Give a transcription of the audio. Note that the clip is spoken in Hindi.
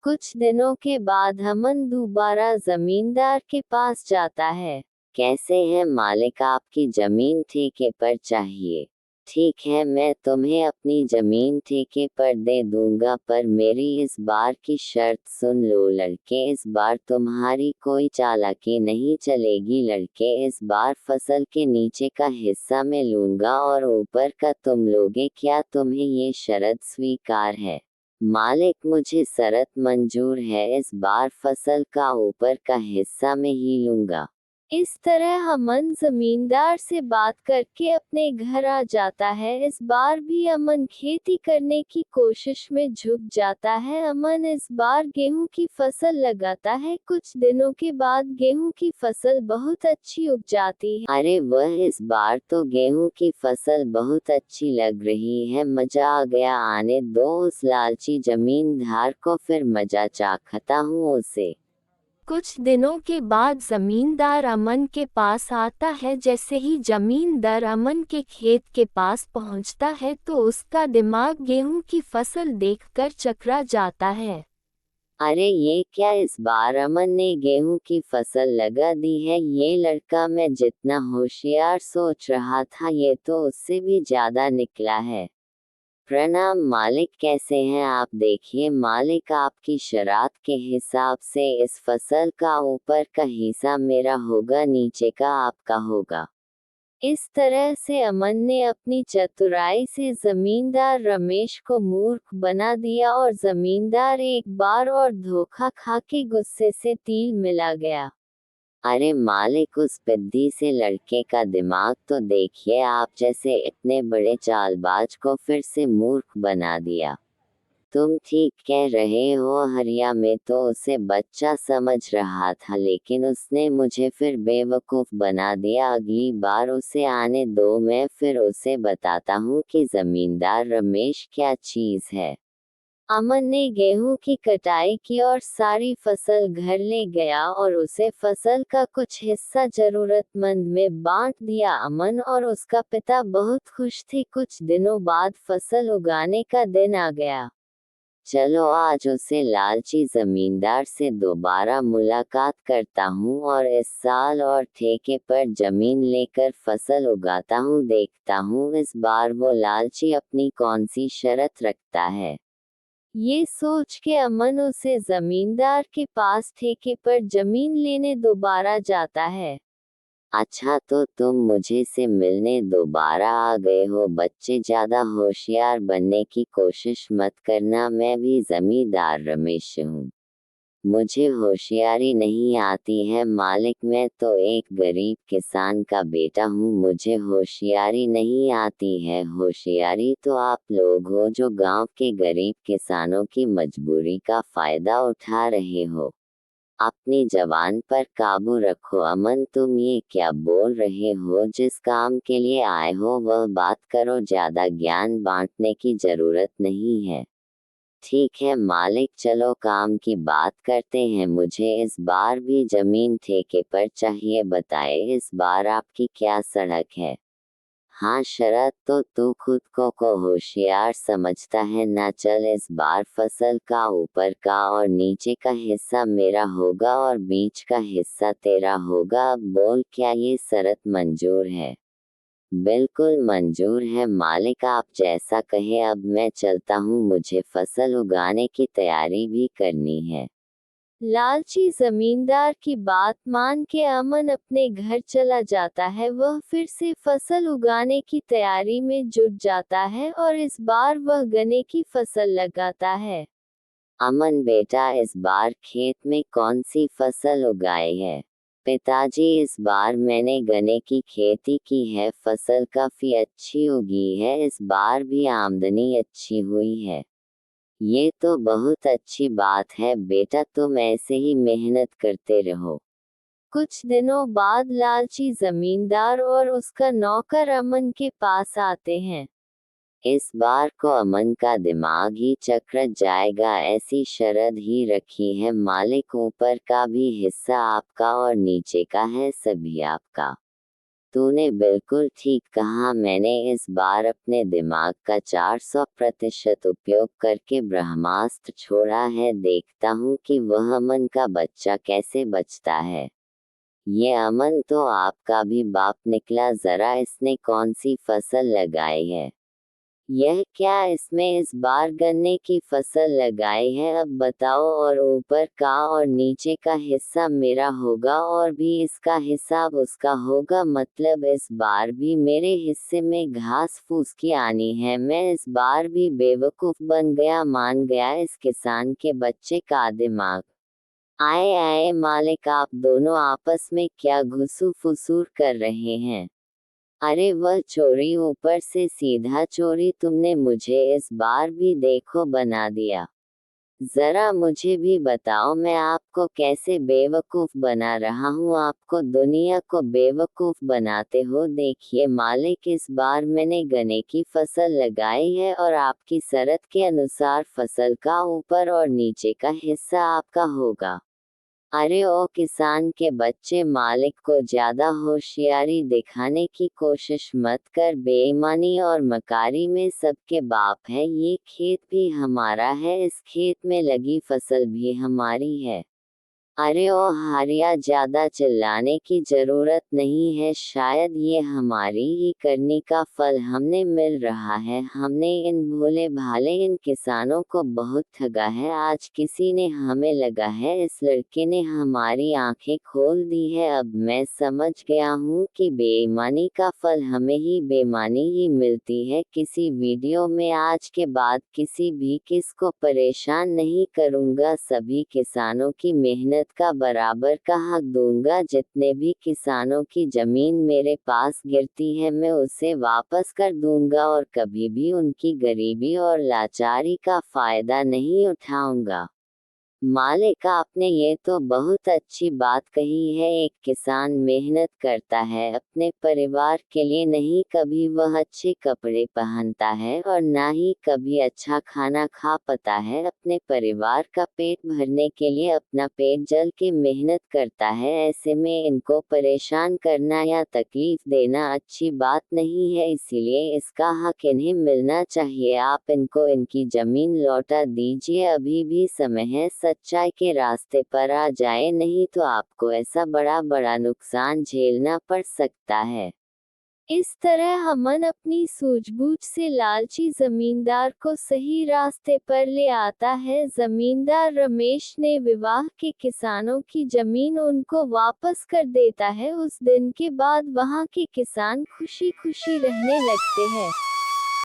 कुछ दिनों के बाद अमन दोबारा जमींदार के पास जाता है। कैसे हैं मालिक, आपकी जमीन ठेके पर चाहिए। ठीक है, मैं तुम्हें अपनी जमीन ठेके पर दे दूंगा, पर मेरी इस बार की शर्त सुन लो लड़के, इस बार तुम्हारी कोई चालाकी नहीं चलेगी लड़के, इस बार फसल के नीचे का हिस्सा मैं लूंगा और ऊपर का तुम लोगे, क्या तुम्हें ये शर्त स्वीकार है। मालिक, मुझे शर्त मंजूर है, इस बार फसल का ऊपर का हिस्सा मैं ही लूंगा। इस तरह अमन जमींदार से बात करके अपने घर आ जाता है। इस बार भी अमन खेती करने की कोशिश में झुक जाता है। अमन इस बार गेहूं की फसल लगाता है। कुछ दिनों के बाद गेहूं की फसल बहुत अच्छी उग जाती है। अरे वह, इस बार तो गेहूं की फसल बहुत अच्छी लग रही है, मजा आ गया, आने दो उस लालची जमींदार को, फिर मजा चाखता हूँ उसे। कुछ दिनों के बाद जमींदार अमन के पास आता है। जैसे ही जमींदार अमन के खेत के पास पहुंचता है तो उसका दिमाग गेहूं की फसल देखकर चकरा जाता है। अरे ये क्या, इस बार अमन ने गेहूं की फसल लगा दी है। ये लड़का मैं जितना होशियार सोच रहा था, ये तो उससे भी ज्यादा निकला है। प्रणाम मालिक, कैसे हैं आप। देखिए मालिक, आपकी शरात के हिसाब से इस फसल का ऊपर का हिस्सा मेरा होगा, नीचे का आपका होगा। इस तरह से अमन ने अपनी चतुराई से जमींदार रमेश को मूर्ख बना दिया और जमींदार एक बार और धोखा खा के गुस्से से तिल मिला गया। अरे मालिक, उस पिद्दी से लड़के का दिमाग तो देखिए, आप जैसे इतने बड़े चालबाज को फिर से मूर्ख बना दिया। तुम ठीक कह रहे हो, हरिया में तो उसे बच्चा समझ रहा था, लेकिन उसने मुझे फिर बेवकूफ बना दिया। अगली बार उसे आने दो, मैं फिर उसे बताता हूँ कि जमींदार रमेश क्या चीज है। अमन ने गेहूं की कटाई की और सारी फसल घर ले गया और उसे फसल का कुछ हिस्सा जरूरतमंद में बांट दिया। अमन और उसका पिता बहुत खुश थे। कुछ दिनों बाद फसल उगाने का दिन आ गया। चलो आज उसे लालची जमींदार से दोबारा मुलाकात करता हूँ और इस साल और ठेके पर जमीन लेकर फसल उगाता हूँ, देखता हूँ इस बार वो लालची अपनी कौन सी शर्त रखता है। ये सोच के अमन उसे जमींदार के पास ठेके पर जमीन लेने दोबारा जाता है। अच्छा, तो तुम मुझे से मिलने दोबारा आ गए हो बच्चे, ज्यादा होशियार बनने की कोशिश मत करना, मैं भी जमींदार रमेश हूँ। मुझे होशियारी नहीं आती है मालिक, मैं तो एक गरीब किसान का बेटा हूँ, मुझे होशियारी नहीं आती है। होशियारी तो आप लोग हो जो गांव के गरीब किसानों की मजबूरी का फायदा उठा रहे हो। अपनी जबान पर काबू रखो। अमन, तुम ये क्या बोल रहे हो, जिस काम के लिए आए हो वह बात करो, ज्यादा ज्ञान बांटने की जरूरत नहीं है। ठीक है मालिक, चलो काम की बात करते हैं। मुझे इस बार भी जमीन ठेके पर चाहिए, बताए इस बार आपकी क्या सड़क है। हाँ, शरत तो तू खुद को होशियार समझता है ना। चल, इस बार फसल का ऊपर का और नीचे का हिस्सा मेरा होगा और बीच का हिस्सा तेरा होगा। अब बोल, क्या ये शर्त मंजूर है। बिल्कुल मंजूर है मालिक, आप जैसा कहे। अब मैं चलता हूँ, मुझे फसल उगाने की तैयारी भी करनी है। लालची जमींदार की बात मान के अमन अपने घर चला जाता है। वह फिर से फसल उगाने की तैयारी में जुट जाता है और इस बार वह गन्ने की फसल लगाता है। अमन बेटा, इस बार खेत में कौन सी फसल उगाई है। पिताजी, इस बार मैंने गन्ने की खेती की है, फसल काफी अच्छी उगी है, इस बार भी आमदनी अच्छी हुई है। ये तो बहुत अच्छी बात है बेटा, तुम ऐसे ही मेहनत करते रहो। कुछ दिनों बाद लालची जमींदार और उसका नौकर अमन के पास आते हैं। इस बार को अमन का दिमाग ही चक्र जाएगा, ऐसी शर्त ही रखी है मालिक, ऊपर का भी हिस्सा आपका और नीचे का है सभी आपका। तूने बिल्कुल ठीक कहा। मैंने इस बार अपने दिमाग का 400% उपयोग करके ब्रह्मास्त्र छोड़ा है। देखता हूँ कि वह अमन का बच्चा कैसे बचता है। ये अमन तो आपका भी बाप निकला। जरा इसने कौन सी फसल लगाई है? यह क्या इसमें इस बार गन्ने की फसल लगाई है? अब बताओ। और ऊपर का और नीचे का हिस्सा मेरा होगा और भी इसका हिसाब उसका होगा। मतलब इस बार भी मेरे हिस्से में घास फूस की आनी है। मैं इस बार भी बेवकूफ बन गया। मान गया इस किसान के बच्चे का दिमाग। आए आए मालिक, आप दोनों आपस में क्या घुसू फुसूर कर रहे हैं? अरे वह चोरी, ऊपर से सीधा चोरी। तुमने मुझे इस बार भी देखो बना दिया। जरा मुझे भी बताओ मैं आपको कैसे बेवकूफ बना रहा हूँ। आपको दुनिया को बेवकूफ बनाते हो। देखिए मालिक, इस बार मैंने गन्ने की फसल लगाई है और आपकी शर्त के अनुसार फसल का ऊपर और नीचे का हिस्सा आपका होगा। अरे ओ किसान के बच्चे, मालिक को ज्यादा होशियारी दिखाने की कोशिश मत कर। बेईमानी और मकारी में सबके बाप है। ये खेत भी हमारा है, इस खेत में लगी फसल भी हमारी है। अरे ओ हारिया, ज्यादा चिल्लाने की जरूरत नहीं है। शायद ये हमारी ही करनी का फल हमें मिल रहा है। हमने इन भोले भाले इन किसानों को बहुत ठगा है। आज किसी ने हमें लगा है, इस लड़के ने हमारी आंखें खोल दी है। अब मैं समझ गया हूँ कि बेईमानी का फल हमें ही बेईमानी ही मिलती है। किसी वीडियो में आज के बाद किसी भी किस को परेशान नहीं करूँगा। सभी किसानों की मेहनत का बराबर का हक दूंगा। जितने भी किसानों की जमीन मेरे पास गिरती है मैं उसे वापस कर दूंगा और कभी भी उनकी गरीबी और लाचारी का फायदा नहीं उठाऊंगा। मालिक, आपने ये तो बहुत अच्छी बात कही है। एक किसान मेहनत करता है अपने परिवार के लिए, नहीं कभी वह अच्छे कपड़े पहनता है और ना ही कभी अच्छा खाना खा पाता है। अपने परिवार का पेट भरने के लिए अपना पेट जल के मेहनत करता है। ऐसे में इनको परेशान करना या तकलीफ देना अच्छी बात नहीं है। इसीलिए इसका हक इन्हें मिलना चाहिए। आप इनको इनकी जमीन लौटा दीजिए। अभी भी समय है, सच्चाई के रास्ते पर आ जाए, नहीं तो आपको ऐसा बड़ा बड़ा नुकसान झेलना पड़ सकता है। इस तरह अमन अपनी सूझबूझ से लालची जमींदार को सही रास्ते पर ले आता है। जमींदार रमेश ने विवाह के किसानों की जमीन उनको वापस कर देता है। उस दिन के बाद वहां के किसान खुशी खुशी रहने लगते हैं।